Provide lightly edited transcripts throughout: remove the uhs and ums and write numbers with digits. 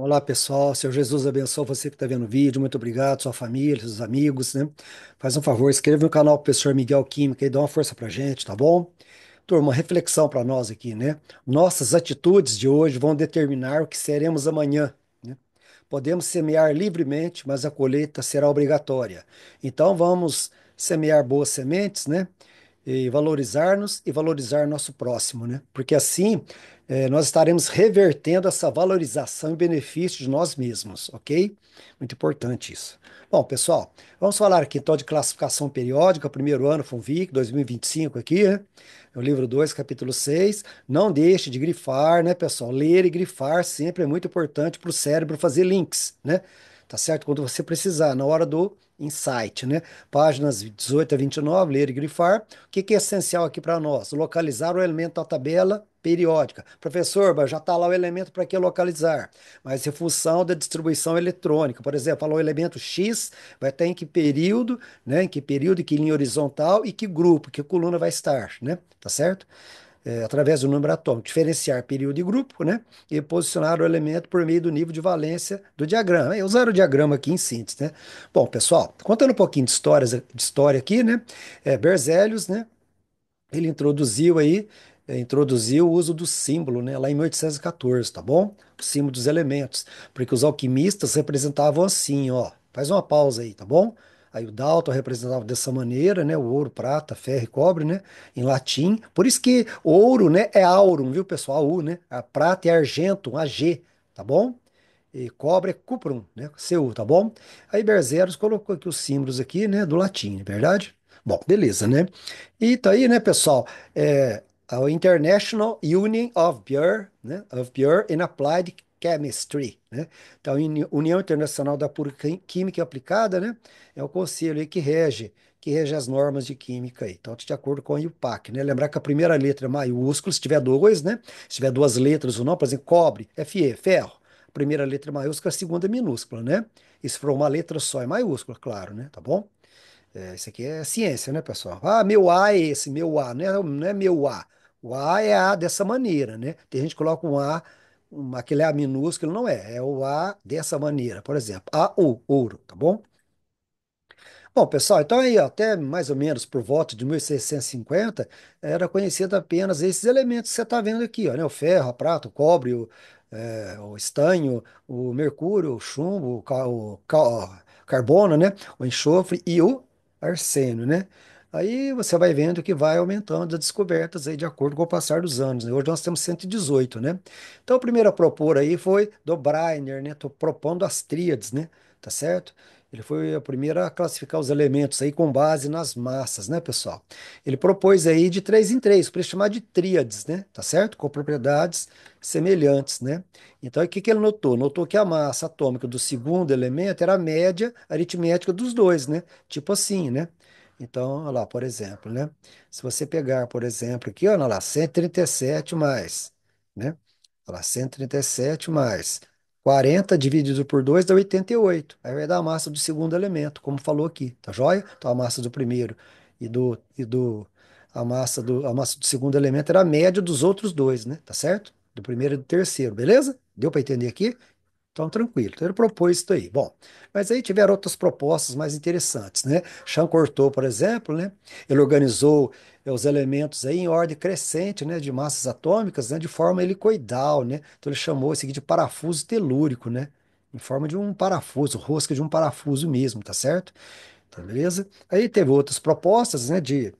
Olá pessoal, Senhor Jesus abençoe você que está vendo o vídeo, muito obrigado, sua família, seus amigos, né? Faz um favor, inscreva no canal do Professor Miguel Química e dá uma força pra gente, tá bom? Turma, uma reflexão para nós aqui, né? Nossas atitudes de hoje vão determinar o que seremos amanhã, né? Podemos semear livremente, mas a colheita será obrigatória. Então vamos semear boas sementes, né? E valorizar-nos e valorizar nosso próximo, né? Porque assim nós estaremos revertendo essa valorização em benefício de nós mesmos, ok? Muito importante isso. Bom, pessoal, vamos falar aqui então de classificação periódica, primeiro ano FUNVIC 2025 aqui, né? É o livro 2, capítulo 6. Não deixe de grifar, né, pessoal? Ler e grifar sempre é muito importante para o cérebro fazer links, né? Tá certo? Quando você precisar, na hora do insight, né? Páginas 18 a 29, ler e grifar. O que que é essencial aqui para nós? Localizar o elemento da tabela periódica. Professor, mas já está lá o elemento para que localizar? Mas em função da distribuição eletrônica, por exemplo, falou o elemento X, vai estar em que período, né? Em que período, em que linha horizontal e que grupo, que coluna vai estar, né? Tá certo? Através do número atômico, diferenciar período e grupo, né? E posicionar o elemento por meio do nível de valência do diagrama. Eu usar o diagrama aqui em síntese, né? Bom, pessoal, contando um pouquinho de história aqui, né? Berzelius, né? Ele introduziu o uso do símbolo, né? Lá em 1814, tá bom? O símbolo dos elementos, porque os alquimistas representavam assim, ó. Faz uma pausa aí, tá bom? Aí o Dalton representava dessa maneira, né? O ouro, prata, ferro e cobre, né? Em latim. Por isso que ouro, né? É aurum, viu, pessoal? U, né? A prata é argentum, AG, tá bom? E cobre é cuprum, né? Cu, tá bom? Aí Berzelius colocou aqui os símbolos aqui, né? Do latim, é verdade? Bom, beleza, né? E tá aí, né, pessoal? A International Union of Pure, né? Of Pure and Applied Chemistry, né? Então, a União Internacional da Pura Química Aplicada, né? É o conselho aí que rege as normas de química aí. Então, de acordo com a IUPAC, né? Lembrar que a primeira letra é maiúscula, se tiver dois, né? Se tiver duas letras ou não, por exemplo, cobre, Fe, ferro. A primeira letra é maiúscula, a segunda é minúscula, né? E se for uma letra só, é maiúscula, claro, né? Tá bom? Isso aqui é ciência, né, pessoal? Ah, meu A é esse, meu A, não é meu A. O A é A dessa maneira, né? Tem gente que coloca um A, aquele A minúsculo, não é. É o A dessa maneira, por exemplo. A, O, ouro, tá bom? Bom, pessoal, então aí, ó, até mais ou menos por volta de 1650, era conhecido apenas esses elementos que você está vendo aqui, ó, né? O ferro, a prata, o cobre, o estanho, o mercúrio, o chumbo, o carbono, né? O enxofre e o arsênio, né? Aí você vai vendo que vai aumentando as descobertas aí de acordo com o passar dos anos, né? Hoje nós temos 118, né? Então o primeiro a propor aí foi do Breiner, né? Tô propondo as tríades, né? Tá certo? Ele foi o primeiro a classificar os elementos aí com base nas massas, né, pessoal? Ele propôs aí de três em três, para chamar de tríades, né? Tá certo? Com propriedades semelhantes, né? Então, o que que ele notou? Notou que a massa atômica do segundo elemento era a média aritmética dos dois, né? Tipo assim, né? Então, olha lá, por exemplo, né? Se você pegar, por exemplo, aqui, olha lá, 137 mais, né? Olha lá, 137 mais 40 dividido por 2 dá 88. Aí vai dar a massa do segundo elemento, como falou aqui, tá joia? Então a massa do primeiro a massa do segundo elemento era a média dos outros dois, né? Tá certo? Do primeiro e do terceiro, beleza? Deu para entender aqui? Então, tranquilo. Então, ele propôs isso aí. Bom, mas aí tiveram outras propostas mais interessantes, né? Chancortot, por exemplo, né? Ele organizou os elementos aí em ordem crescente, né? De massas atômicas, né? De forma helicoidal, né? Então, ele chamou isso aqui de parafuso telúrico, né? Em forma de um parafuso, rosca de um parafuso mesmo, tá certo? Então, beleza? Aí teve outras propostas, né? De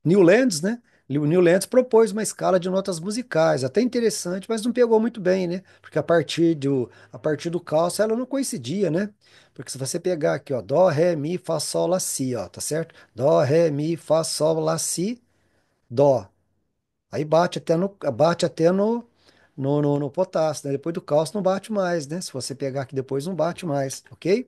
Newlands, né? O Newlands propôs uma escala de notas musicais, até interessante, mas não pegou muito bem, né? Porque a partir do cálcio ela não coincidia, né? Porque se você pegar aqui, ó, dó, ré, mi, fá, sol, lá, si, ó, tá certo? Dó, ré, mi, fá, sol, lá, si, dó. Aí bate até no potássio, né? Depois do cálcio não bate mais, né? Se você pegar aqui depois não bate mais, ok?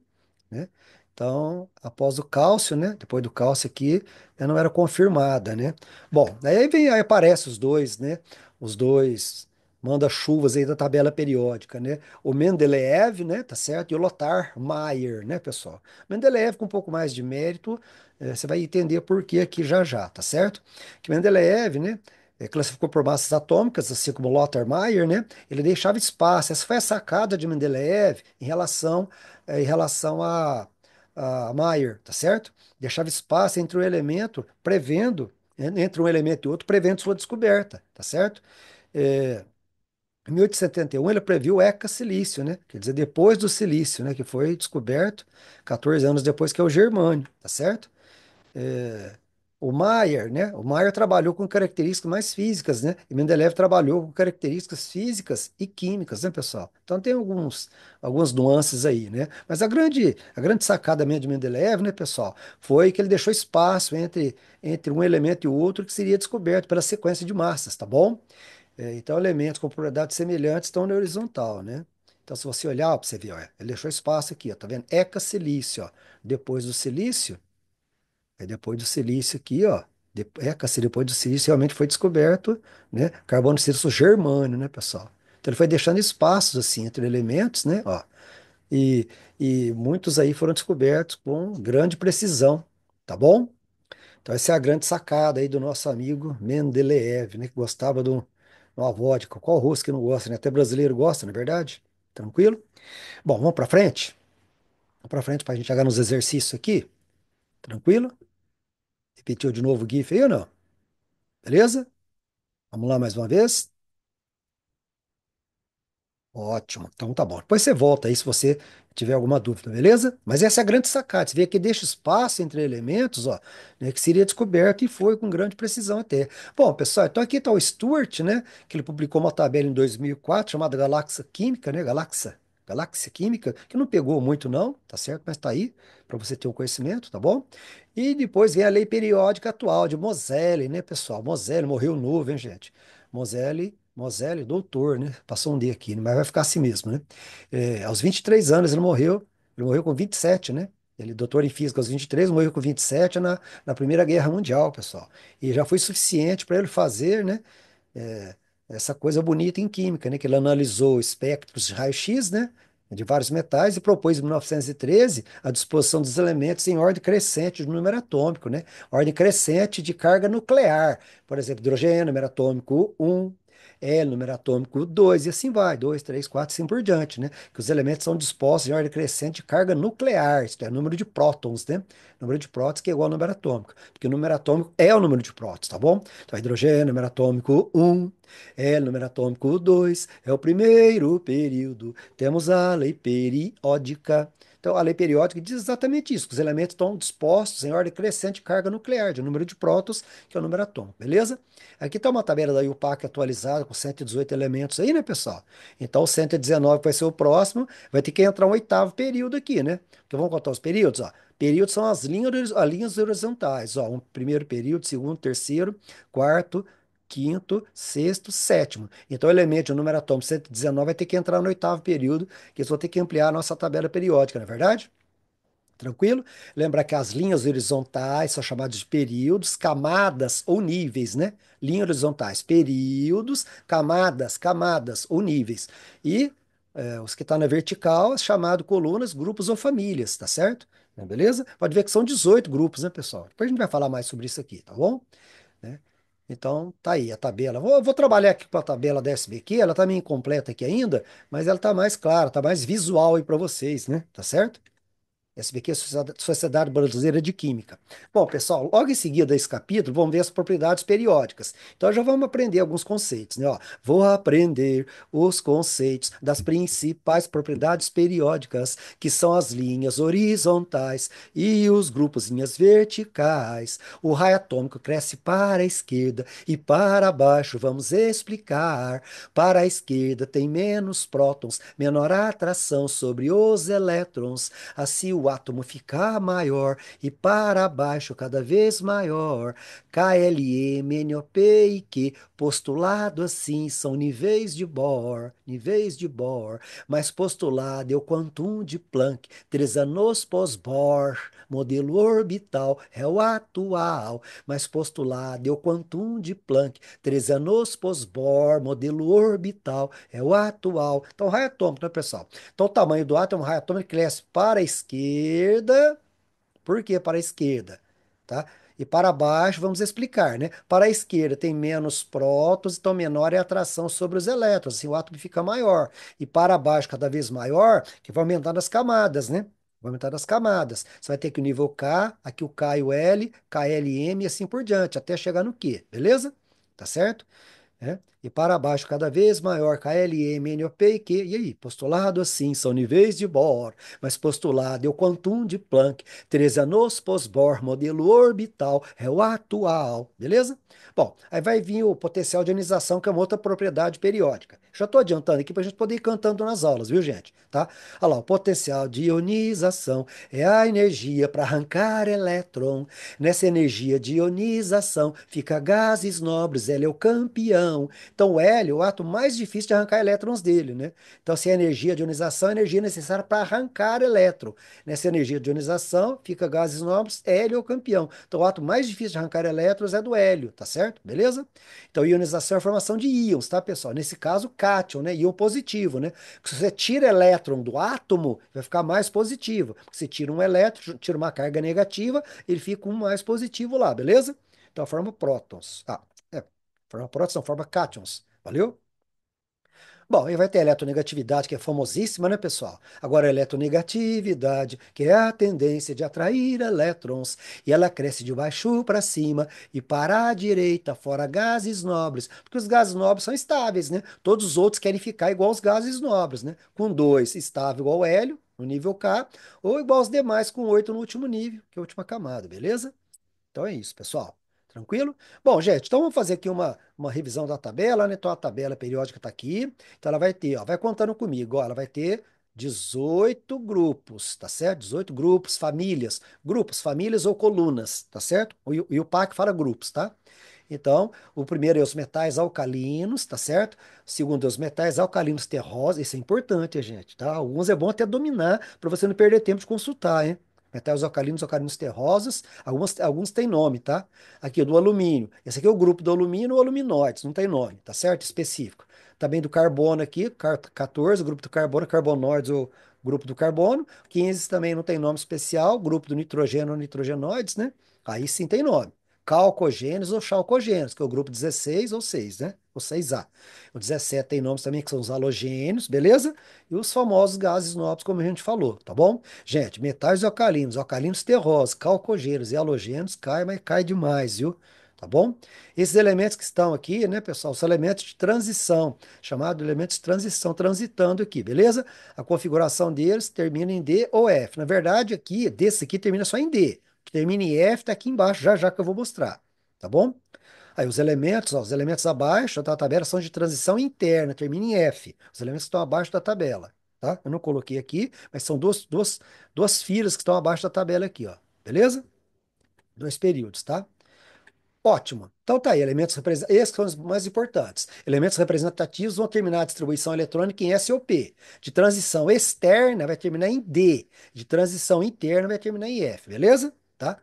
Né? Então, após o cálcio, né? Depois do cálcio aqui, ela não era confirmada, né? Bom, aí aparecem os dois, né? Os dois manda-chuvas aí da tabela periódica, né? O Mendeleev, né? Tá certo? E o Lothar Meyer, né, pessoal? Mendeleev com um pouco mais de mérito, você vai entender por que aqui já já, tá certo? Que Mendeleev, né? classificou por massas atômicas, assim como Lothar Meyer, né? Ele deixava espaço. Essa foi a sacada de Mendeleev em relação a Meyer, tá certo? Deixava espaço entre um elemento, entre um elemento e outro, prevendo sua descoberta, tá certo? É, em 1871, ele previu o Eca-silício, né? Quer dizer, depois do silício, né? Que foi descoberto 14 anos depois, que é o germânio, tá certo? É, o Mayer, né? O Mayer trabalhou com características mais físicas, né? E Mendeleev trabalhou com características físicas e químicas, né, pessoal? Então tem algumas nuances aí, né? Mas a grande sacada mesmo de Mendeleev, né, pessoal, foi que ele deixou espaço entre um elemento e o outro que seria descoberto pela sequência de massas, tá bom? Então elementos com propriedades semelhantes estão na horizontal, né? Então se você olhar, para você ver, ó, ele deixou espaço aqui, ó, tá vendo? Eca-silício, ó. Depois do silício, depois do silício aqui, ó. Depois do silício realmente foi descoberto, né? Carbono, silício, germânio, né, pessoal? Então ele foi deixando espaços assim entre elementos, né? Ó, e, e muitos aí foram descobertos com grande precisão, tá bom? Então essa é a grande sacada aí do nosso amigo Mendeleev, né? Que gostava de uma vodka. Qual russo que não gosta, né? Até brasileiro gosta, não é verdade? Tranquilo? Bom, vamos para frente? Vamos para frente para a gente chegar nos exercícios aqui. Tranquilo? Repetiu de novo o GIF aí ou não? Beleza? Vamos lá mais uma vez? Ótimo, então tá bom. Depois você volta aí se você tiver alguma dúvida, beleza? Mas essa é a grande sacada. Você vê que deixa espaço entre elementos, ó, né, que seria descoberto e foi com grande precisão até. Bom, pessoal, então aqui está o Stewart, né, que ele publicou uma tabela em 2004 chamada Galáxia Química, né, Galáxia Química, que não pegou muito não, tá certo? Mas tá aí para você ter um conhecimento, tá bom? E depois vem a lei periódica atual de Moselle, né, pessoal? Moselle morreu novo, hein, gente? Moselle, doutor, né? Passou um D aqui, né? Mas vai ficar assim mesmo, né? Aos 23 anos ele morreu com 27, né? Ele é doutor em física aos 23, morreu com 27 na Primeira Guerra Mundial, pessoal. E já foi suficiente para ele fazer, né? é, essa coisa bonita em química, né? Que ele analisou espectros de raio-x, né? De vários metais e propôs em 1913 a disposição dos elementos em ordem crescente de número atômico, né? Ordem crescente de carga nuclear. Por exemplo, hidrogênio, número atômico 1, Hélio, número atômico 2, e assim vai, 2, 3, 4, assim por diante, né? Que os elementos são dispostos em ordem crescente de carga nuclear, isto é, número de prótons, né? Número de prótons que é igual ao número atômico, porque o número atômico é o número de prótons, tá bom? Então, hidrogênio, número atômico 1, Hélio, número atômico 2, é o primeiro período. Temos a lei periódica. Então, a lei periódica diz exatamente isso, que os elementos estão dispostos em ordem crescente de carga nuclear, de número de prótons, que é o número atômico, beleza? Aqui está uma tabela da IUPAC atualizada com 118 elementos aí, né, pessoal? Então, o 119 vai ser o próximo, vai ter que entrar um oitavo período aqui, né? Então, vamos contar os períodos, ó. Períodos são as linhas horizontais, ó. Um primeiro período, segundo, terceiro, quarto, quinto, sexto, sétimo. Então, o elemento de número atômico 119 vai ter que entrar no oitavo período, que eles vão ter que ampliar a nossa tabela periódica, não é verdade? Tranquilo? Lembra que as linhas horizontais são chamadas de períodos, camadas ou níveis, né? Linhas horizontais, períodos, camadas ou níveis. E os que estão na vertical, é chamado colunas, grupos ou famílias, tá certo? Beleza? Pode ver que são 18 grupos, né, pessoal? Depois a gente vai falar mais sobre isso aqui, tá bom? Né? Então, tá aí a tabela. Vou trabalhar aqui com a tabela da SBQ, ela tá meio incompleta aqui ainda, mas ela tá mais clara, tá mais visual aí para vocês, né? Tá certo? SBQ é a Sociedade Brasileira de Química. Bom, pessoal, logo em seguida desse capítulo, vamos ver as propriedades periódicas. Então, já vamos aprender alguns conceitos, né? Ó, vou aprender os conceitos das principais propriedades periódicas, que são as linhas horizontais e os grupos linhas verticais. O raio atômico cresce para a esquerda e para baixo. Vamos explicar. Para a esquerda tem menos prótons, menor atração sobre os elétrons. Assim o átomo fica maior e para baixo cada vez maior. KLM, NOP e Q, postulado assim, são níveis de Bohr, mas postulado é o quantum de Planck, 3 anos pós-Bohr, modelo orbital é o atual, mas postulado é o quantum de Planck, 3 anos pós-Bohr, modelo orbital é o atual. Então, raio atômico, né, pessoal? Então, o tamanho do átomo é um raio atômico que cresce para a esquerda. Por que para a esquerda? Tá? E para baixo, vamos explicar, né? Para a esquerda tem menos prótons, então menor é a atração sobre os elétrons, assim o átomo fica maior. E para baixo, cada vez maior, que vai aumentando as camadas, né? Vai aumentando as camadas. Você vai ter que o nível K, aqui o K e o L, KLM e assim por diante, até chegar no Q, beleza? Tá certo? Né? E para baixo, cada vez maior, KLM, NOP e Q. E aí? Postulado assim, são níveis de Bohr, mas postulado é o quantum de Planck, 13 anos pós-Bohr, modelo orbital, é o atual, beleza? Bom, aí vai vir o potencial de ionização, que é uma outra propriedade periódica. Já estou adiantando aqui para a gente poder ir cantando nas aulas, viu, gente? Tá? Olha lá, o potencial de ionização é a energia para arrancar elétron. Nessa energia de ionização fica gases nobres, ele é o campeão. Então, o hélio é o átomo mais difícil de arrancar elétrons dele, né? Então, se a energia de ionização é a energia necessária para arrancar elétron. Nessa energia de ionização fica gases nobres, hélio é o campeão. Então, o átomo mais difícil de arrancar elétrons é do hélio, tá certo? Beleza? Então, ionização é a formação de íons, tá, pessoal? Nesse caso, cátion, né? Íon positivo, né? Se você tira elétron do átomo, vai ficar mais positivo. Você tira um elétron, tira uma carga negativa, ele fica um mais positivo lá, beleza? Então, forma prótons. Forma prótons, não, forma cátions. Valeu? Bom, aí vai ter a eletronegatividade, que é famosíssima, né, pessoal? Agora, a eletronegatividade, que é a tendência de atrair elétrons, e ela cresce de baixo para cima e para a direita, fora gases nobres, porque os gases nobres são estáveis, né? Todos os outros querem ficar igual aos gases nobres, né? Com 2 estável igual ao hélio, no nível K, ou igual aos demais com 8 no último nível, que é a última camada, beleza? Então é isso, pessoal. Tranquilo? Bom, gente, então vamos fazer aqui uma revisão da tabela, né? Então a tabela periódica está aqui. Então ela vai ter, ó, vai contando comigo, ó, ela vai ter 18 grupos, tá certo? 18 grupos, grupos, famílias ou colunas, tá certo? E o PAC fala grupos, tá? Então, o primeiro é os metais alcalinos, tá certo? O segundo é os metais alcalinos terrosos, isso é importante, gente, tá? Alguns é bom até dominar para você não perder tempo de consultar, hein? Metais alcalinos, alcalinos terrosos, alguns têm nome, tá? Aqui, o do alumínio. Esse aqui é o grupo do alumínio ou aluminóides, não tem nome, tá certo? Específico. Também do carbono aqui, 14, o grupo do carbono, carbonoides ou grupo do carbono. 15 também não tem nome especial, grupo do nitrogênio ou nitrogenoides, né? Aí sim tem nome. Calcogênios ou chalcogênios, que é o grupo 16 ou 6, né? Ou 6A. O 17 tem nomes também que são os halogênios, beleza? E os famosos gases nobres, como a gente falou, tá bom? Gente, metais alcalinos terrosos, calcogênios e halogênios cai, mas cai demais, viu? Tá bom? Esses elementos que estão aqui, né, pessoal, são elementos de transição, chamados elementos de transição, transitando aqui, beleza? A configuração deles termina em D ou F. Na verdade, aqui, desse aqui termina só em D. O que termina em F está aqui embaixo, já já que eu vou mostrar, tá bom? Aí os elementos, ó, os elementos abaixo da tabela são de transição interna, termina em F. Os elementos que estão abaixo da tabela, tá? Eu não coloquei aqui, mas são duas filas que estão abaixo da tabela aqui, ó. Beleza? Dois períodos, tá? Ótimo. Então tá aí, esses são os mais importantes. Elementos representativos vão terminar a distribuição eletrônica em S ou P. De transição externa vai terminar em D. De transição interna vai terminar em F, beleza? Tá?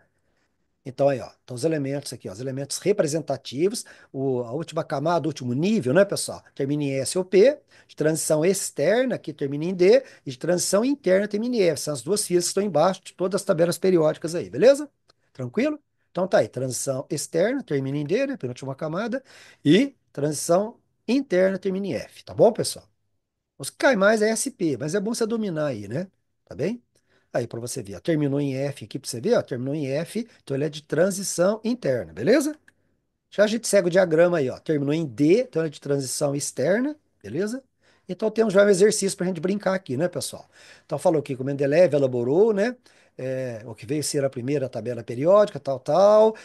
Então aí, ó, então os elementos aqui, ó, os elementos representativos, a última camada, o último nível, né, pessoal? Termina em S ou P, de transição externa, que termina em D, e de transição interna termina em F. São as duas filas que estão embaixo de todas as tabelas periódicas aí, beleza? Tranquilo? Então tá aí, transição externa termina em D, né, penúltima camada, e transição interna termina em F, tá bom, pessoal? Os que cai mais é SP, mas é bom você dominar aí, né? Tá bem? Aí para você ver, ó, terminou em F aqui para você ver, ó, terminou em F, então ele é de transição interna, beleza? Já a gente segue o diagrama aí, ó, terminou em D, então ele é de transição externa, beleza? Então temos já um exercício para a gente brincar aqui, né, pessoal? Então falou aqui que o Mendeleev elaborou, né? O que veio ser a primeira tabela periódica, tal, tal.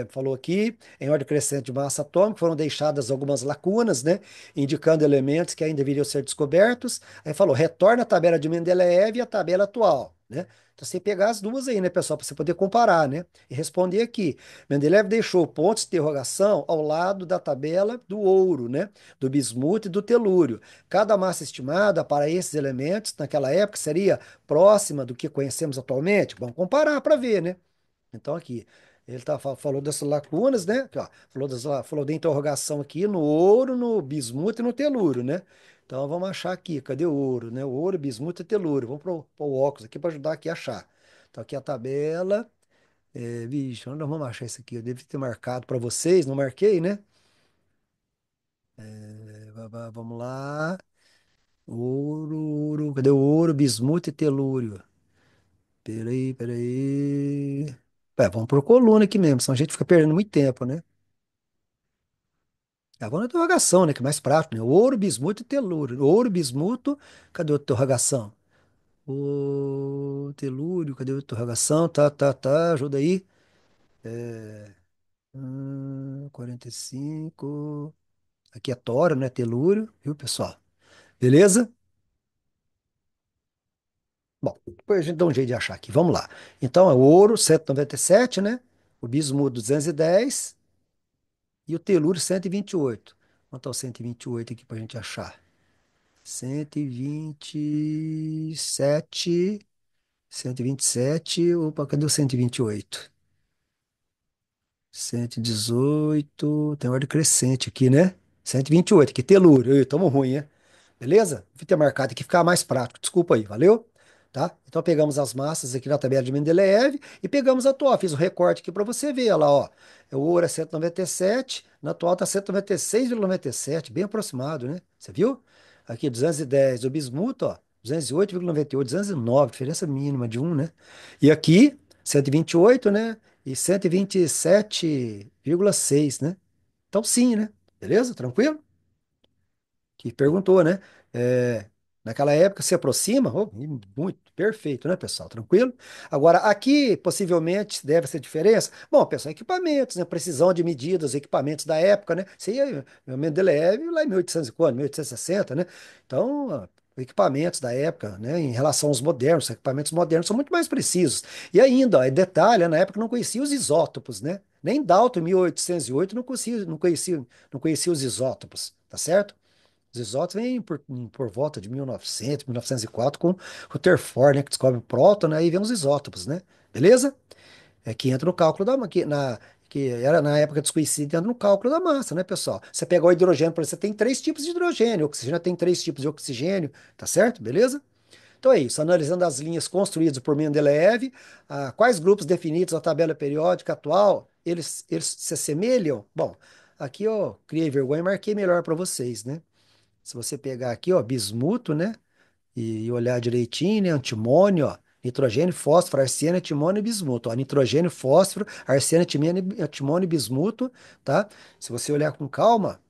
Falou aqui, em ordem crescente de massa atômica, foram deixadas algumas lacunas, né? Indicando elementos que ainda deveriam ser descobertos. Aí falou, retorna a tabela de Mendeleev e a tabela atual, né? Então você pegar as duas aí, né, pessoal, para você poder comparar, né? E responder aqui. Mendeleev deixou pontos de interrogação ao lado da tabela do ouro, né? Do bismuto e do telúrio. Cada massa estimada para esses elementos naquela época seria próxima do que conhecemos atualmente? Vamos comparar para ver, né? Então aqui, ele falou dessas lacunas, né? Aqui, ó, falou da interrogação aqui no ouro, no bismuto e no telúrio, né? Então vamos achar aqui, cadê o ouro, né? O ouro, bismuto e telúrio. Vamos pôr o óculos aqui para ajudar aqui a achar. Então aqui a tabela. Vixe, onde nós vamos achar isso aqui? Eu devo ter marcado para vocês, não marquei, né? Vamos lá. Ouro, cadê o ouro, bismuto e telúrio? Peraí, peraí. Vamos por coluna aqui mesmo, senão a gente fica perdendo muito tempo, né? Vamos na interrogação, né? Que é mais prático, né? Ouro, bismuto e telúrio. Ouro, bismuto, cadê a interrogação? O telúrio, cadê a interrogação? Tá, ajuda aí. 45. Aqui é tório, né? Telúrio, viu, pessoal? Beleza? Bom, depois a gente dá um jeito de achar aqui. Vamos lá. Então, é o ouro, 197, né? O bismuto, 210 e o telúrio, 128. Quanto é o 128 aqui para a gente achar? 127. 127. Opa, cadê o 128? 118. Tem ordem crescente aqui, né? 128 aqui, telúrio. Ih, tamo ruim, hein? Beleza? Vou ter marcado aqui, ficar mais prático. Desculpa aí, valeu? Tá? Então pegamos as massas aqui na tabela de Mendeleev e pegamos a atual. Fiz um recorte aqui para você ver, olha lá, ó. O ouro é 197, na atual tá 196,97, bem aproximado, né? Você viu? Aqui 210, o bismuto, ó, 208,98, 209, diferença mínima de um, né? E aqui 128, né? E 127,6, né? Então sim, né? Beleza? Tranquilo? Que perguntou, né? É, naquela época se aproxima, oh, muito perfeito, né, pessoal? Tranquilo? Agora, aqui possivelmente deve ser diferença. Bom, pessoal, equipamentos, né? Precisão de medidas, equipamentos da época, né? Isso aí é o Mendeleev lá em 1800 e quando? 1860, né? Então, equipamentos da época, né? Em relação aos modernos, os equipamentos modernos são muito mais precisos. E ainda, ó, detalhe, na época não conhecia os isótopos, né? Nem Dalton, em 1808, não conhecia os isótopos, tá certo? Os isótopos vêm por volta de 1900, 1904, com Rutherford, né, que descobre o próton, né, e vem os isótopos, né? Beleza? É que entra no cálculo que era na época desconhecido, entra no cálculo da massa, né, pessoal? Você pega o hidrogênio, por exemplo, você tem três tipos de hidrogênio, o oxigênio tem três tipos de oxigênio, tá certo? Beleza? Então é isso, analisando as linhas construídas por Mendeleev, quais grupos definidos na tabela periódica atual, eles se assemelham? Bom, aqui eu criei vergonha e marquei melhor para vocês, né? Se você pegar aqui, ó, bismuto, né? E olhar direitinho, né? Antimônio, ó. Nitrogênio, fósforo, arsênio, antimônio e bismuto. Ó, nitrogênio, fósforo, arsênio, antimônio e bismuto, tá? Se você olhar com calma,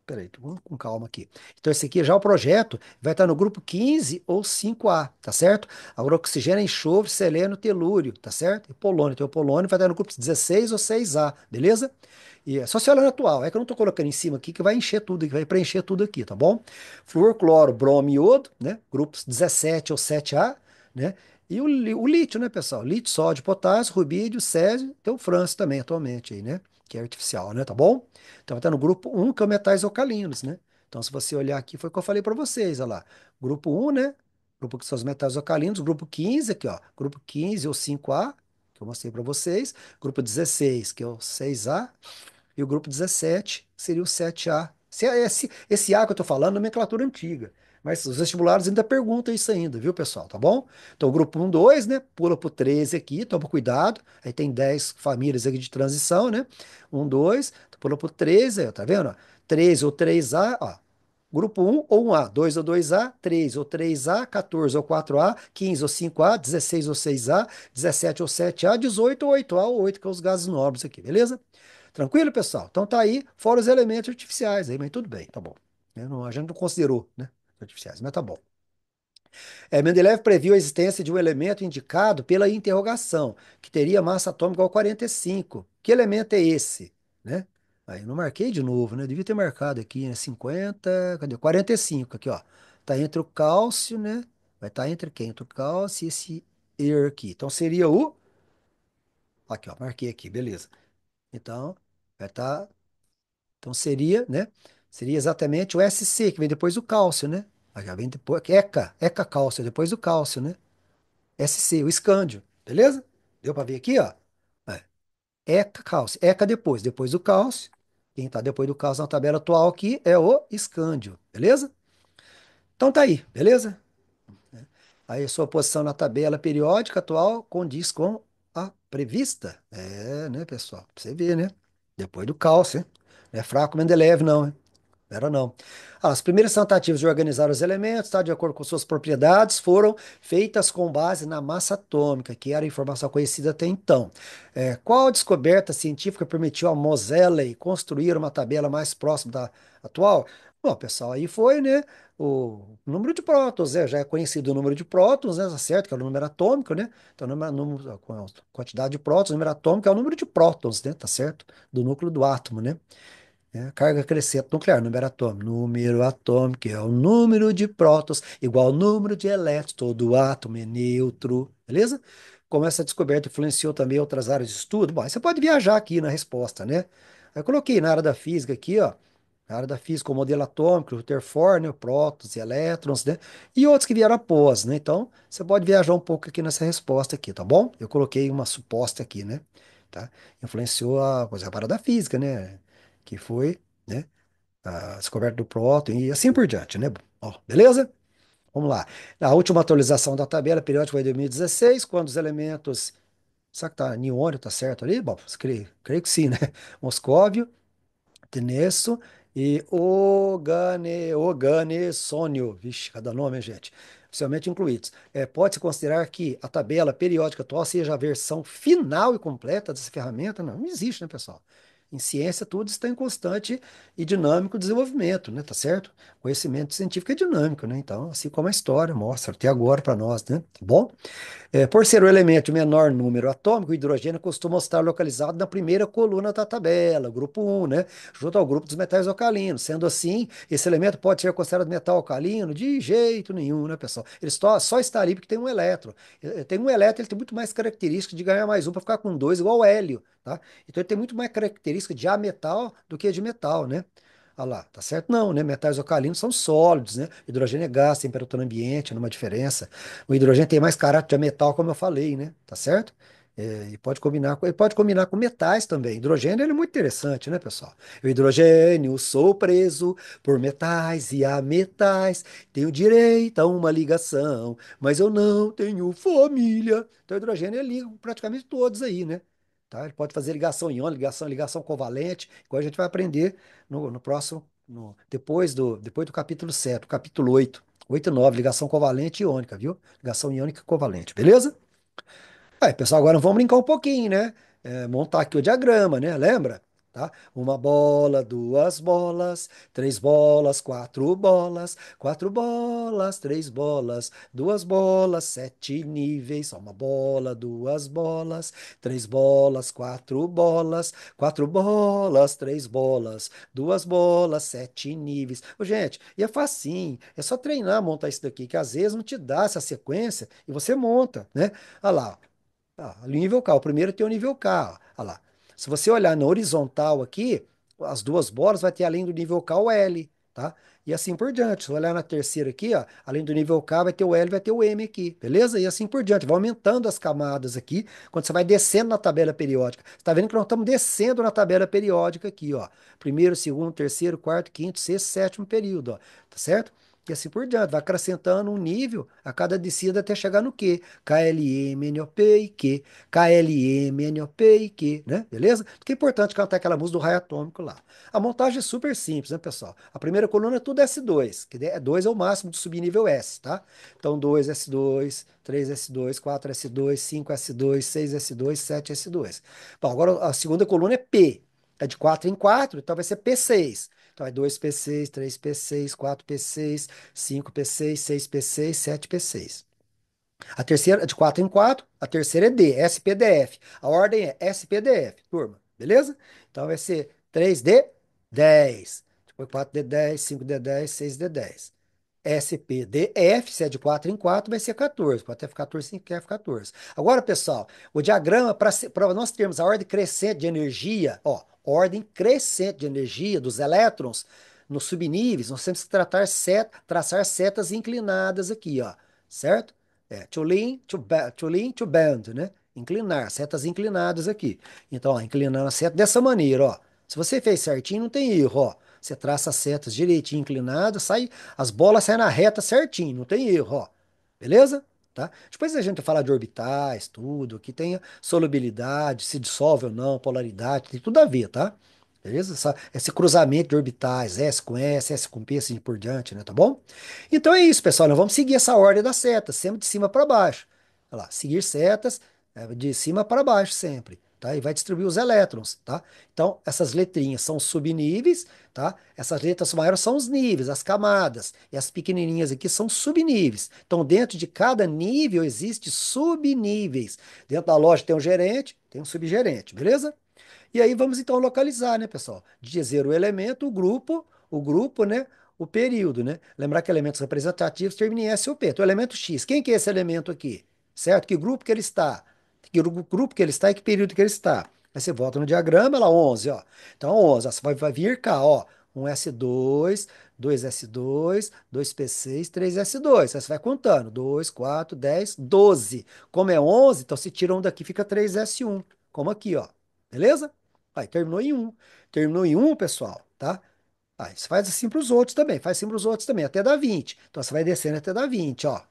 peraí, vamos com calma aqui. Então, esse aqui já é o projeto, vai estar no grupo 15 ou 5A, tá certo? Agora, oxigênio, enxofre, selênio, telúrio, tá certo? E polônio, então o polônio vai estar no grupo 16 ou 6A, beleza? E é só se olhar no atual, é que eu não estou colocando em cima aqui, que vai encher tudo, que vai preencher tudo aqui, tá bom? Flúor, cloro, bromo e iodo, né? Grupos 17 ou 7A, né? E o lítio, né, pessoal? Lítio, sódio, potássio, rubídio, césio, tem o frâncio também atualmente aí, né? Que é artificial, né? Tá bom? Então vai estar no grupo 1, que é o metais alcalinos, né? Então, se você olhar aqui, foi o que eu falei para vocês, olha lá. Grupo 1, né? Grupo que são os metais alcalinos. Grupo 15 aqui, ó. Grupo 15 ou 5A, que eu mostrei para vocês. Grupo 16, que é o 6A. E o grupo 17 seria o 7A. Esse A que eu estou falando é nomenclatura antiga. Mas os vestibulares ainda perguntam isso ainda, viu, pessoal? Tá bom? Então, o grupo 1, 2, né? Pula pro 13 aqui, toma cuidado. Aí tem 10 famílias aqui de transição, né? 1, 2, pula pro 13, aí, ó, tá vendo? Ó? 13 ou 3A, ó. Grupo 1 ou 1A, 2 ou 2A, 3 ou 3A, 14 ou 4A, 15 ou 5A, 16 ou 6A, 17 ou 7A, 18 ou 8A ou 8, que é os gases nobres aqui, beleza? Tranquilo, pessoal? Então tá aí, fora os elementos artificiais aí, mas tudo bem, tá bom. A gente não considerou, né? Artificiais, mas tá bom. Mendeleev previu a existência de um elemento indicado pela interrogação, que teria massa atômica igual a 45. Que elemento é esse? Né? Aí eu não marquei de novo, né? Devia ter marcado aqui, né? 50, cadê? 45 aqui, ó. Tá entre o cálcio, né? Vai estar entre quem? Entre o cálcio e esse er aqui. Então seria o. Aqui, ó, marquei aqui, beleza. Então, vai estar. Então seria, né? Seria exatamente o SC, que vem depois do cálcio, né? Aí já vem depois, ECA cálcio, depois do cálcio, né? SC, o escândio, beleza? Deu para ver aqui, ó? É, ECA cálcio, ECA depois do cálcio. Quem está depois do cálcio na tabela atual aqui é o escândio, beleza? Então tá aí, beleza? Aí a sua posição na tabela periódica atual condiz com a prevista. É, né, pessoal? Pra você ver, né? Depois do cálcio, hein? Não é fraco Mendeleev, não, hein? Era não. As primeiras tentativas de organizar os elementos, tá, de acordo com suas propriedades, foram feitas com base na massa atômica, que era a informação conhecida até então. Qual descoberta científica permitiu a Moseley construir uma tabela mais próxima da atual? Bom, pessoal, aí foi, né, o número de prótons, né, já é conhecido o número de prótons, né, tá certo, que é o número atômico, né, então a quantidade de prótons, o número atômico é o número de prótons, né, tá certo, do núcleo do átomo, né. Carga crescente nuclear, número atômico. Número atômico é o número de prótons igual ao número de elétrons. Todo átomo é neutro, beleza? Como essa descoberta influenciou também outras áreas de estudo? Bom, aí você pode viajar aqui na resposta, né? Eu coloquei na área da física aqui, ó. Na área da física, o modelo atômico, o Rutherford, né? Prótons e elétrons, né? E outros que vieram após, né? Então, você pode viajar um pouco aqui nessa resposta aqui, tá bom? Eu coloquei uma suposta aqui, né? Tá? Influenciou a coisa, a parada da física, né? Que foi, né, a descoberta do próton e assim por diante, né? Ó, beleza? Vamos lá. A última atualização da tabela periódica foi em 2016, quando os elementos. Será que tá niônio, tá certo ali? Bom, creio que sim, né? Moscóvio, Tenesso e Oganesônio. Vixe, cada nome, hein, gente? Oficialmente incluídos. Pode-se considerar que a tabela periódica atual seja a versão final e completa dessa ferramenta? Não, não existe, né, pessoal? Em ciência, tudo está em constante e dinâmico desenvolvimento, né? Tá certo? Conhecimento científico é dinâmico, né? Então, assim como a história mostra até agora para nós, né? Tá bom? Por ser o elemento de menor número atômico, o hidrogênio costuma estar localizado na primeira coluna da tabela, grupo 1, né? Junto ao grupo dos metais alcalinos. Sendo assim, esse elemento pode ser considerado metal alcalino? De jeito nenhum, né, pessoal? Ele só está ali porque tem um elétron. Tem um elétron, ele tem muito mais características de ganhar mais um para ficar com dois, igual o hélio, tá? Então ele tem muito mais características de ametal do que de metal, né? Ah lá, tá certo? Não, né? Metais alcalinos são sólidos, né? Hidrogênio é gás, temperatura ambiente, não é uma diferença. O hidrogênio tem mais caráter de metal, como eu falei, né? Tá certo? E pode combinar com metais também. Hidrogênio ele é muito interessante, né, pessoal? O hidrogênio, sou preso por metais e a metais, tenho direito a uma ligação, mas eu não tenho família. Então, o hidrogênio ele liga com praticamente todos aí, né? Tá? Ele pode fazer ligação iônica, ligação covalente, igual a gente vai aprender no próximo, depois do capítulo 7, o capítulo 8 e 9, ligação covalente e iônica, viu? Ligação iônica e covalente, beleza? Aí, pessoal, agora vamos brincar um pouquinho, né? Montar aqui o diagrama, né? Lembra? Tá? Uma bola, duas bolas, três bolas, quatro bolas, três bolas, duas bolas, sete níveis. Ó, uma bola, duas bolas, três bolas, quatro bolas, três bolas, duas bolas, sete níveis. Ô, gente, e é facinho, é só treinar, montar isso daqui, que às vezes não te dá essa sequência e você monta, né? Olha lá, nível K. O primeiro tem o nível K. Ó. Olha lá. Se você olhar na horizontal aqui, as duas bolas vai ter além do nível K o L, tá? E assim por diante. Se eu olhar na terceira aqui, ó, além do nível K vai ter o L, vai ter o M aqui, beleza? E assim por diante. Vai aumentando as camadas aqui, quando você vai descendo na tabela periódica. Você tá vendo que nós estamos descendo na tabela periódica aqui, ó. Primeiro, segundo, terceiro, quarto, quinto, sexto, sétimo período, ó. Tá certo? E assim por diante, vai acrescentando um nível a cada descida até chegar no Q. KLM, NOP e Q. KLM, NOP e Q, né? Beleza? Porque é importante cantar aquela música do raio atômico lá. A montagem é super simples, né, pessoal? A primeira coluna é tudo S2, que 2 é o máximo de subnível S, tá? Então, 2S2, 3S2, 4S2, 5S2, 6S2, 7S2. Bom, agora a segunda coluna é P. É de 4 em 4, então vai ser P6. Então é 2P6, 3P6, 4P6, 5P6, 6P6, 7P6. A terceira é de 4 em 4, a terceira é D, SPDF. A ordem é SPDF, turma, beleza? Então vai ser 3D10, depois 4D10, 5D10, 6D10. SPDF, se é de 4 em 4, vai ser 14. Pode até ficar 14 se quer ficar 14. Agora, pessoal, o diagrama, para nós termos a ordem crescente de energia, ó, ordem crescente de energia dos elétrons nos subníveis, nós temos que traçar setas inclinadas aqui, ó, certo? To lean, to lean, to bend, né? Inclinar, setas inclinadas aqui. Então, ó, inclinando a seta dessa maneira, ó. Se você fez certinho, não tem erro, ó. Você traça as setas direitinho inclinadas, as bolas saem na reta certinho, não tem erro, ó. Beleza? tá? Depois a gente fala de orbitais, tudo, que tenha solubilidade, se dissolve ou não, polaridade, tem tudo a ver, tá? Beleza? Esse cruzamento de orbitais, S com S com P, assim por diante, né? Tá bom? Então é isso, pessoal. Nós vamos seguir essa ordem das setas, sempre de cima para baixo. Olha lá, seguir setas de cima para baixo sempre, tá? E vai distribuir os elétrons, tá? Então, essas letrinhas são subníveis, tá? Essas letras maiores são os níveis, as camadas, e as pequenininhas aqui são subníveis. Então, dentro de cada nível existe subníveis. Dentro da loja tem um gerente, tem um subgerente, beleza? E aí vamos então localizar, né, pessoal? Dizer o elemento, o grupo, né? O período, né? Lembrar que elementos representativos terminam em S ou P. Então, o elemento X, quem que é esse elemento aqui? Certo? Que grupo que ele está? Que grupo que ele está e que período que ele está? Aí você volta no diagrama, lá 11, ó. Então, 11, ó, você vai vir cá, ó. Um S2, dois S2, dois P6, três S2. Aí você vai contando. 2, 4, 10, 12. Como é 11, então se tira um daqui, fica 3S1. Como aqui, ó. Beleza? Aí terminou em um. Terminou em um, pessoal, tá? Aí você faz assim para os outros também, faz assim para os outros também, até dar 20. Então você vai descendo até dar 20, ó.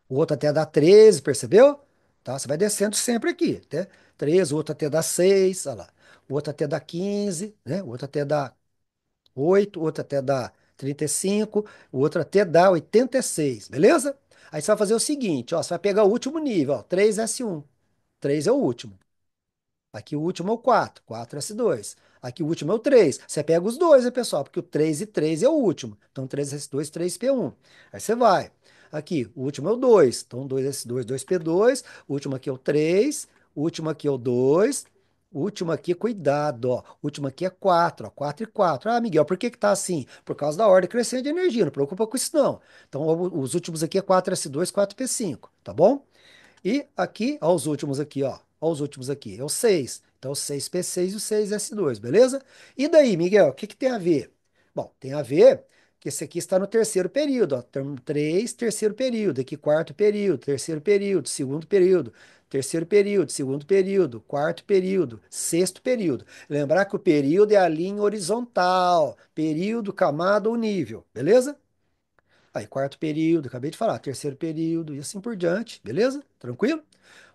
O outro até dar 13, percebeu? Tá? Você vai descendo sempre aqui, até 13, o outro até dar 6, olha lá. O outro até dar 15, né? O outro até dar 8, o outro até dar 35, o outro até dar 86, beleza? Aí você vai fazer o seguinte, ó, você vai pegar o último nível, ó, 3S1. 3 é o último. Aqui o último é o 4, 4S2. Aqui o último é o 3. Você pega os dois, né, pessoal? Porque o 3 e 3 é o último. Então 3S2, 3P1. Aí você vai. Aqui, o último é o 2. Então 2S2, 2P2. O último aqui é o 3. O último aqui é o 2. O último aqui, cuidado, ó. O último aqui é 4, ó. 4 e 4. Ah, Miguel, por que que tá assim? Por causa da ordem crescente de energia. Não preocupa com isso, não. Então os últimos aqui é 4S2, 4P5, tá bom? E aqui, ó, os últimos aqui, ó. Ó, os últimos aqui. É o 6. Então, o 6P6 e o 6S2, beleza? E daí, Miguel, o que que tem a ver? Bom, tem a ver que esse aqui está no terceiro período, ó. Termo 3, terceiro período. Aqui, quarto período, terceiro período, segundo período, terceiro período, segundo período, quarto período, sexto período. Lembrar que o período é a linha horizontal. Período, camada ou nível, beleza? Aí, quarto período, acabei de falar, terceiro período e assim por diante, beleza? Tranquilo?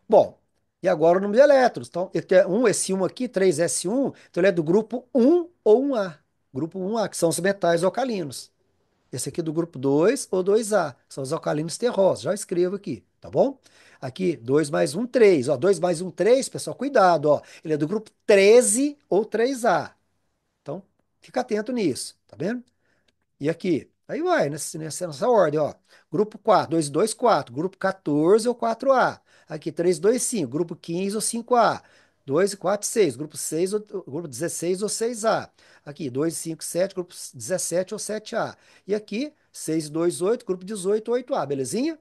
Bom, e agora o número de elétrons. Então, ele tem um S1 aqui, 3S1, então ele é do grupo 1 ou 1A. Grupo 1A, que são os metais alcalinos. Esse aqui é do grupo 2 ou 2A, que são os alcalinos terrosos. Já escrevo aqui, tá bom? Aqui, 2 mais um 3. Ó, 2 mais um 3, pessoal, cuidado, ó. Ele é do grupo 13 ou 3A. Então, fica atento nisso, tá vendo? E aqui, aí vai, nessa ordem, ó. Grupo 4, 2, 2, 4. Grupo 14 ou 4A. Aqui, 3, 2, 5. Grupo 15 ou 5A. 2, 4, 6. Grupo 6 ou grupo 16 ou 6A. Aqui, 2, 5, 7. Grupo 17 ou 7A. E aqui, 6, 2, 8. Grupo 18 ou 8A. Belezinha?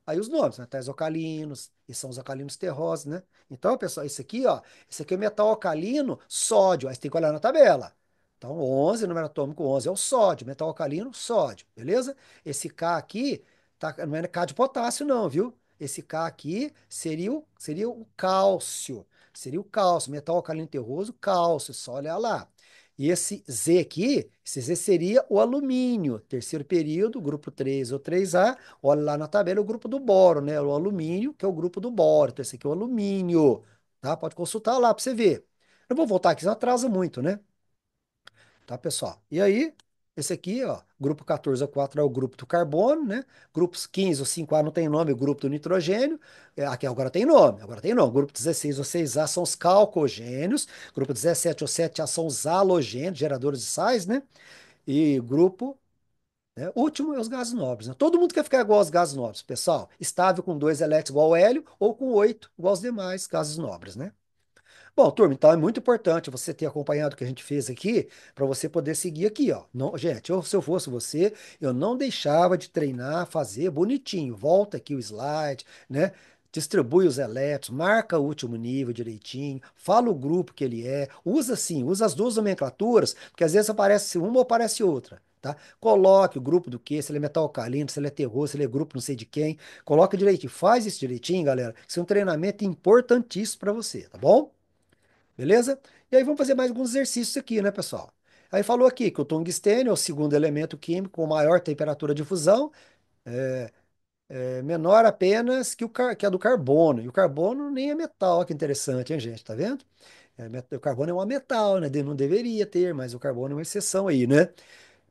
Aí os nomes, metais alcalinos, e são os alcalinos terrosos, né? Então, pessoal, esse aqui é o metal alcalino sódio, aí você tem que olhar na tabela. Então, 11, número atômico 11 é o sódio, metal alcalino, sódio, beleza? Esse K aqui, tá, não é K de potássio não, viu? Esse K aqui seria o cálcio, metal alcalino terroso, cálcio, só olhar lá. E esse Z aqui, esse Z seria o alumínio, terceiro período, grupo 3 ou 3A. Olha lá na tabela o grupo do boro, né? O alumínio, que é o grupo do boro. Então, esse aqui é o alumínio, tá? Pode consultar lá para você ver. Eu vou voltar aqui, senão atrasa muito, né? Tá, pessoal? E aí, esse aqui, ó, grupo 14 ou 4 é o grupo do carbono, né? Grupos 15 ou 5A não tem nome, o grupo do nitrogênio. Aqui agora tem nome, agora tem nome. Grupo 16 ou 6A são os calcogênios. Grupo 17 ou 7A são os halogênios, geradores de sais, né? E grupo último é os gases nobres, né? Todo mundo quer ficar igual aos gases nobres, pessoal. Estável com 2 elétrons igual ao hélio ou com 8 igual aos demais gases nobres, né? Bom, turma, então é muito importante você ter acompanhado o que a gente fez aqui para você poder seguir aqui, ó. Não, gente, se eu fosse você, eu não deixava de treinar, fazer bonitinho. Volta aqui o slide, né? Distribui os elétrons, marca o último nível direitinho, fala o grupo que ele é, usa assim, usa as duas nomenclaturas, porque às vezes aparece uma ou aparece outra. Tá? Coloque o grupo do que, se ele é metal alcalino, se ele é terror, se ele é grupo não sei de quem. Coloca direitinho, faz isso direitinho, galera. Isso é um treinamento importantíssimo para você, tá bom? Beleza? E aí vamos fazer mais alguns exercícios aqui, né, pessoal? Aí falou aqui que o tungstênio é o segundo elemento químico com maior temperatura de fusão. É menor apenas que a do carbono. E o carbono nem é metal. Olha que interessante, hein, gente? Tá vendo? O carbono é um metal, né? Não deveria ter, mas o carbono é uma exceção aí, né?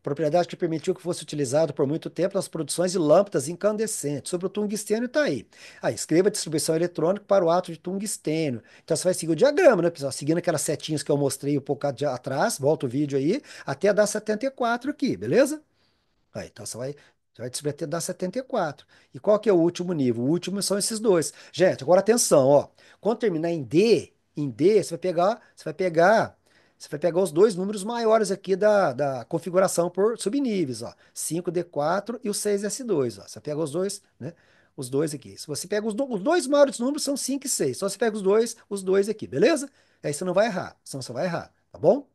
Propriedade que permitiu que fosse utilizado por muito tempo nas produções de lâmpadas incandescentes. Sobre o tungstênio está aí. Aí, escreva a distribuição eletrônica para o átomo de tungstênio. Então, você vai seguir o diagrama, né, pessoal? Seguindo aquelas setinhas que eu mostrei um pouco atrás, volta o vídeo aí, até dar 74 aqui, beleza? Aí, então você vai distribuir até dar 74. E qual que é o último nível? O último são esses dois. Gente, agora atenção, ó. Quando terminar em D, você vai pegar os dois números maiores aqui da configuração por subníveis, ó. 5D4 e o 6S2, ó. Você pega os dois, né? Os dois aqui. Se você pega os dois maiores números são 5 e 6. Só você pega os dois aqui, beleza? Aí você não vai errar, senão você vai errar, tá bom?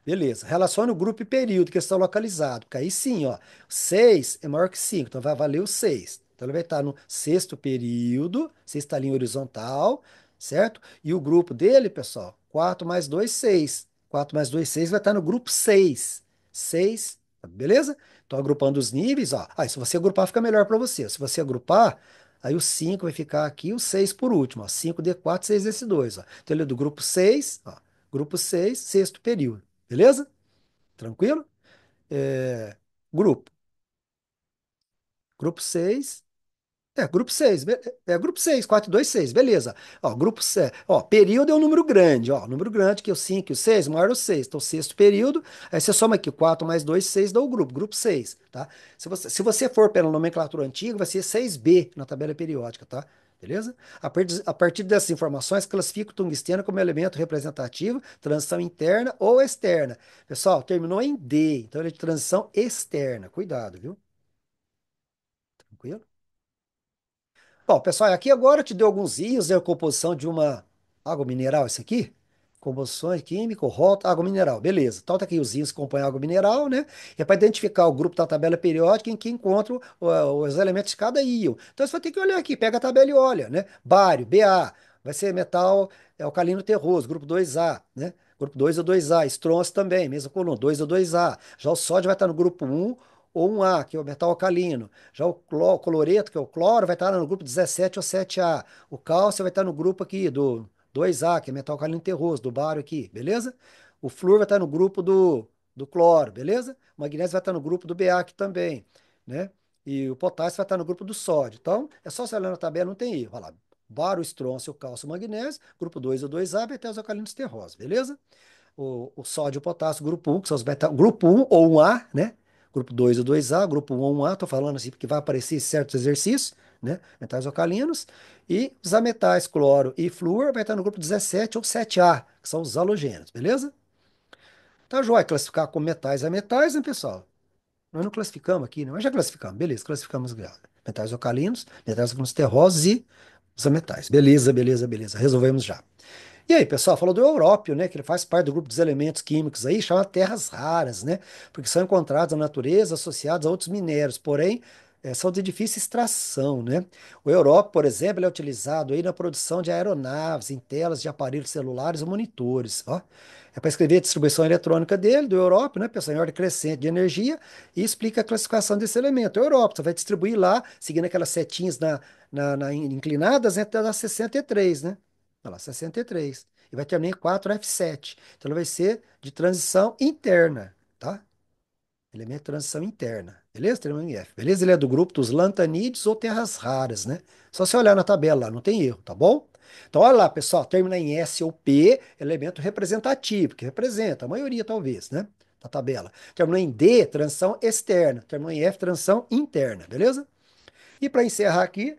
Beleza. Relacione o grupo e período que está localizado. Porque aí sim, ó. 6 é maior que 5, então vai valer o 6. Então ele vai estar no sexto período, sexta linha horizontal, certo? E o grupo dele, pessoal, 4 mais 2, 6. 4 mais 2, 6 vai estar no grupo 6. 6, beleza? Então agrupando os níveis, ó. Aí se você agrupar fica melhor para você. Se você agrupar, aí o 5 vai ficar aqui, o 6 por último, ó. 5D4, 6S2, ó. Então ele é do grupo 6, ó. Grupo 6, sexto período. Beleza? Tranquilo? É, grupo. Grupo 6. Grupo 6. Grupo 6, 4, 2, 6. Beleza. Ó, grupo 6. Ó, período é um número grande. Ó, número grande que é o 5 e o 6, maior é o 6. Então, sexto período. Aí você soma aqui 4 mais 2, 6 dá o grupo. Grupo 6, tá? Se você for pela nomenclatura antiga, vai ser 6B na tabela periódica, tá? Beleza? A partir dessas informações, classifica o tungstênio como elemento representativo, transição interna ou externa. Pessoal, terminou em D, então ele é de transição externa. Cuidado, viu? Tranquilo? Bom, pessoal, aqui agora eu te dei alguns íons, né, a composição de uma água mineral, isso aqui. Composições químico, rótulo, água mineral, beleza. Então tá aqui os íons que compõem água mineral, né? E é para identificar o grupo da tabela periódica em que encontra os elementos de cada íon. Então você vai ter que olhar aqui, pega a tabela e olha, né? Bário, Ba, vai ser metal alcalino terroso, grupo 2A, né? Grupo 2 ou 2A, estrôncio também, mesma coluna, 2 ou 2A. Já o sódio vai estar no grupo 1 ou 1A, que é o metal alcalino. Já o cloreto, que é o cloro, vai estar no grupo 17 ou 7A. O cálcio vai estar no grupo aqui do 2A, que é metal alcalino terroso, do bário aqui, beleza? O flúor vai estar no grupo do cloro, beleza? O magnésio vai estar no grupo do Ba aqui também, né? E o potássio vai estar no grupo do sódio. Então, é só você olhar na tabela, não tem erro. Olha lá, bário, estrôncio, cálcio, magnésio, grupo 2 ou 2A, vai ter os alcalinos terrosos, beleza? O sódio e o potássio, grupo 1, que são os metais, grupo 1 ou 1A, né? Grupo 2 ou 2A, grupo 1 ou 1A, tô falando assim porque vai aparecer em certos exercícios, né? Metais alcalinos. E os ametais, cloro e flúor, vai estar no grupo 17 ou 7A, que são os halogênios, beleza? Tá joia, classificar como metais a metais, né, pessoal? Nós não classificamos aqui, né? Mas já classificamos, beleza, classificamos metais alcalinos, metais alcalinos terrosos e os ametais. Beleza, beleza, beleza, resolvemos já. E aí, pessoal, falou do európio, né? Que ele faz parte do grupo dos elementos químicos aí, chama terras raras, né? Porque são encontrados na natureza associados a outros minérios, porém, são de difícil extração, né? O európio, por exemplo, ele é utilizado aí na produção de aeronaves, em telas de aparelhos celulares ou monitores, ó. É para escrever a distribuição eletrônica dele, do európio, né, pessoal, em ordem crescente de energia, e explica a classificação desse elemento. O európio, você vai distribuir lá, seguindo aquelas setinhas inclinadas, né, até dar 63, né? Olha lá, 63. E vai terminar em 4F7. Então ele vai ser de transição interna, tá? Elemento de transição interna. Beleza? Terminou em F. Beleza? Ele é do grupo dos lantanídeos ou terras raras, né? Só você olhar na tabela lá, não tem erro, tá bom? Então olha lá, pessoal, termina em S ou P, elemento representativo, que representa a maioria talvez, né? Da tabela. Terminou em D, transição externa. Terminou em F, transição interna, beleza? E para encerrar aqui,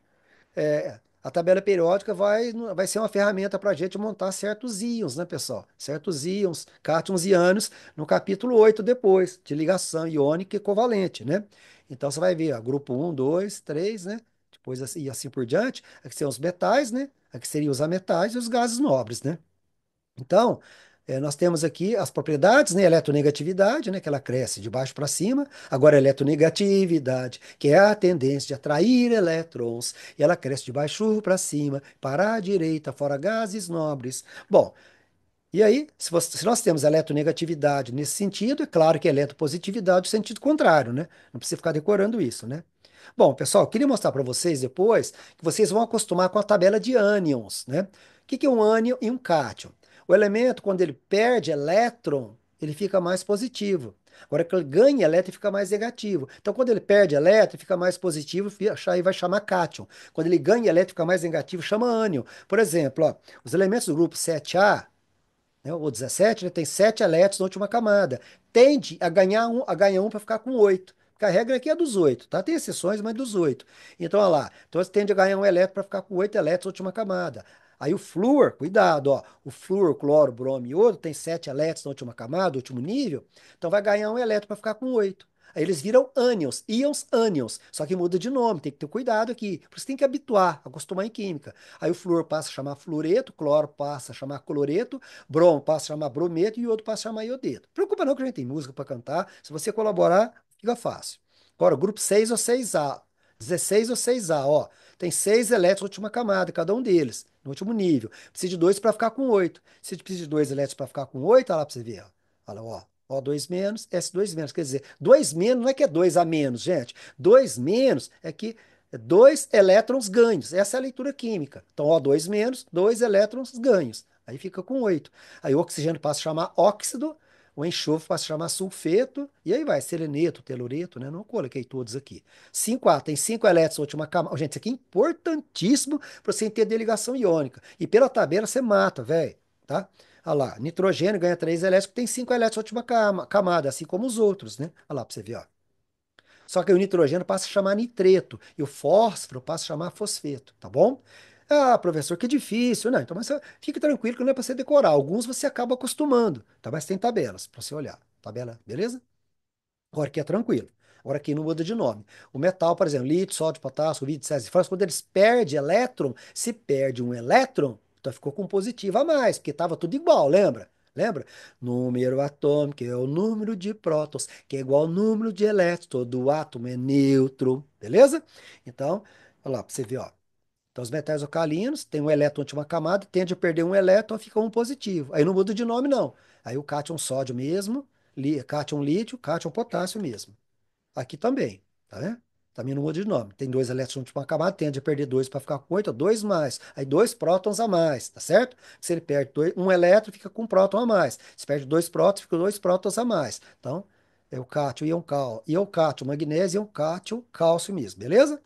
a tabela periódica vai ser uma ferramenta para a gente montar certos íons, né, pessoal? Certos íons, cátions e ânions, no capítulo 8 depois, de ligação iônica e covalente, né? Então você vai ver, ó, grupo um, 2, 3, né? Depois assim, e assim por diante. Aqui seriam os metais, né? Aqui seriam os ametais e os gases nobres, né? Então, nós temos aqui as propriedades, né? Eletronegatividade, né? Que ela cresce de baixo para cima. Agora, eletronegatividade, que é a tendência de atrair elétrons, e ela cresce de baixo para cima, para a direita, fora gases nobres. Bom, e aí, se nós temos eletronegatividade nesse sentido, é claro que eletropositividade no sentido contrário, né? Não precisa ficar decorando isso, né? Bom, pessoal, queria mostrar para vocês depois que vocês vão acostumar com a tabela de ânions, né? O que é um ânion e um cátion? O elemento, quando ele perde elétron, ele fica mais positivo. Agora, que ele ganha elétron, ele fica mais negativo. Então, quando ele perde elétron, fica mais positivo, aí vai chamar cátion. Quando ele ganha elétron, fica mais negativo, chama ânion. Por exemplo, ó, os elementos do grupo 7A, né, o 17, né, tem 7 elétrons na última camada. Tende a ganhar um para ficar com 8. Porque a regra aqui é dos 8, tá? Tem exceções, mas dos 8. Então, olha lá. Então, você tende a ganhar um elétron para ficar com 8 elétrons na última camada. Aí o flúor, cuidado, ó. O flúor, cloro, bromo e iodo tem 7 elétrons na última camada, último nível. Então, vai ganhar um elétron para ficar com 8. Aí eles viram ânions, íons ânions. Só que muda de nome, tem que ter cuidado aqui. Por isso tem que habituar, acostumar em química. Aí o flúor passa a chamar fluoreto, cloro passa a chamar cloreto, brom passa a chamar brometo e o outro passa a chamar iodeto. Preocupa não que a gente tem música para cantar. Se você colaborar, fica fácil. Agora, grupo 6 ou 6A. 16 ou 6A, ó. Tem 6 elétrons na última camada, cada um deles, no último nível. Precisa de 2 para ficar com 8. Se precisa de 2 elétrons para ficar com 8, olha lá para você ver, ó. Olha lá, ó. O2 menos, S2 menos. Quer dizer, 2 menos não é que é 2 a menos, gente. 2 menos é que é 2 elétrons ganhos. Essa é a leitura química. Então, O2 menos, 2 elétrons ganhos. Aí fica com 8. Aí o oxigênio passa a chamar óxido, o enxofre passa a chamar sulfeto, e aí vai, seleneto, telureto, né? Não coloquei todos aqui. 5A, tem 5 elétrons na última camada. Gente, isso aqui é importantíssimo para você entender ligação iônica. E pela tabela você mata, velho, tá? Olha lá, nitrogênio ganha 3 elétrons, tem 5 elétrons na última camada, assim como os outros, né? Olha lá para você ver, ó. Só que o nitrogênio passa a chamar nitreto e o fósforo passa a chamar fosfeto, tá bom? Ah, professor, que difícil, né? Então, mas fique tranquilo que não é para você decorar. Alguns você acaba acostumando, tá? Mas tem tabelas para você olhar. Tabela, beleza? Agora aqui é tranquilo. Agora aqui não muda de nome. O metal, por exemplo, lítio, sódio, potássio, vídeo, césio e fósforo, quando eles perdem elétron, se perde um elétron, então ficou com positivo a mais, porque estava tudo igual, lembra? Lembra? Número atômico é o número de prótons, que é igual ao número de elétrons. Todo átomo é neutro, beleza? Então, olha lá, para você ver, ó. Então, os metais alcalinos têm um elétron na última camada, tende a perder um elétron, fica um positivo. Aí não muda de nome, não. Aí o cátion sódio mesmo, cátion lítio, cátion potássio mesmo. Aqui também, tá vendo? Também não muda de nome. Tem 2 elétrons na última camada, tende a perder 2 para ficar com 8, 2 mais. Aí 2 prótons a mais, tá certo? Se ele perde um elétron, fica com um próton a mais. Se perde 2 prótons, fica 2 prótons a mais. Então, é o cátion e o cátion, magnésio e o cátion, cálcio mesmo, beleza?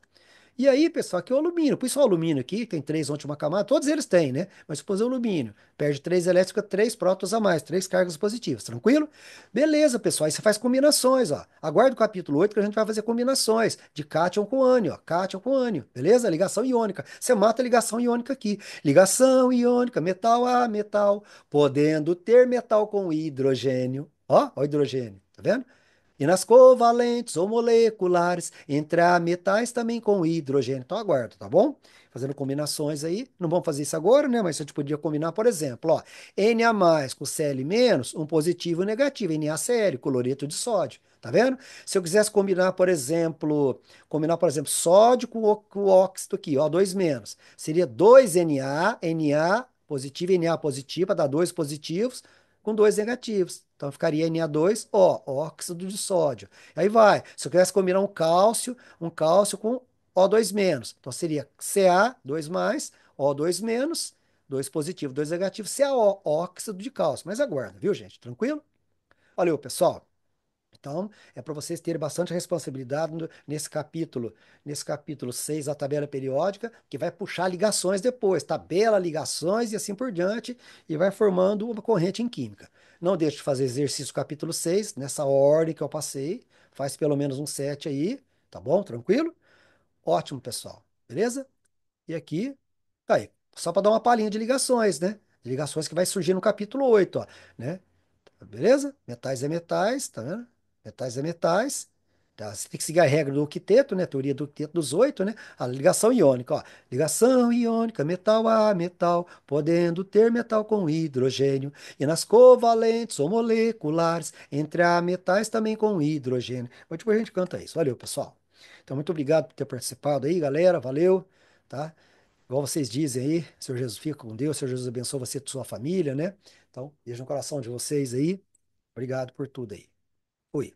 E aí, pessoal, aqui é o alumínio. Por isso o alumínio aqui tem 3 na última camada, todos eles têm, né? Mas supor o alumínio, perde 3 elétrons, fica 3 prótons a mais, 3 cargas positivas, tranquilo? Beleza, pessoal, aí você faz combinações, ó. Aguarda o capítulo 8 que a gente vai fazer combinações de cátion com ânion, ó. Cátion com ânion, beleza? Ligação iônica. Você mata a ligação iônica aqui. Ligação iônica, metal a metal, podendo ter metal com hidrogênio. Ó o hidrogênio, tá vendo? E nas covalentes ou moleculares, entre a metais também com hidrogênio. Então aguarda, tá bom? Fazendo combinações aí. Não vamos fazer isso agora, né? Mas a gente podia combinar, por exemplo, ó, Na mais com Cl menos, um positivo e um negativo. NaCl, cloreto de sódio. Tá vendo? Se eu quisesse combinar, por exemplo, sódio com o óxido aqui, ó, 2 menos. Seria 2Na, Na positivo e Na positivo, para dar 2 positivos com 2 negativos. Então ficaria Na2O, óxido de sódio. Aí vai. Se eu quisesse combinar um cálcio com O2 menos. Então seria Ca, 2 mais, O2 menos, 2 positivo, 2 negativo, CaO, óxido de cálcio. Mas aguarda, viu, gente? Tranquilo? Valeu, pessoal. Então, é para vocês terem bastante responsabilidade nesse capítulo 6 da tabela periódica, que vai puxar ligações depois, tabela, ligações e assim por diante, e vai formando uma corrente em química. Não deixe de fazer exercício capítulo 6 nessa ordem que eu passei, faz pelo menos um 7 aí, tá bom? Tranquilo? Ótimo, pessoal. Beleza? E aqui, tá aí, só para dar uma palhinha de ligações, né? Ligações que vai surgir no capítulo 8, ó, né? Beleza? Metais é metais, tá vendo? Metais é metais. Tá? Você tem que seguir a regra do octeto, né? Teoria do octeto dos 8, né? A ligação iônica, ó. Ligação iônica, metal a metal, podendo ter metal com hidrogênio. E nas covalentes ou moleculares, entre a metais também com hidrogênio. Mas depois a gente canta isso. Valeu, pessoal. Então, muito obrigado por ter participado aí, galera. Valeu, tá? Igual vocês dizem aí, Senhor Jesus fica com Deus, Senhor Jesus abençoe você e sua família, né? Então, beijo no coração de vocês aí. Obrigado por tudo aí. Fui.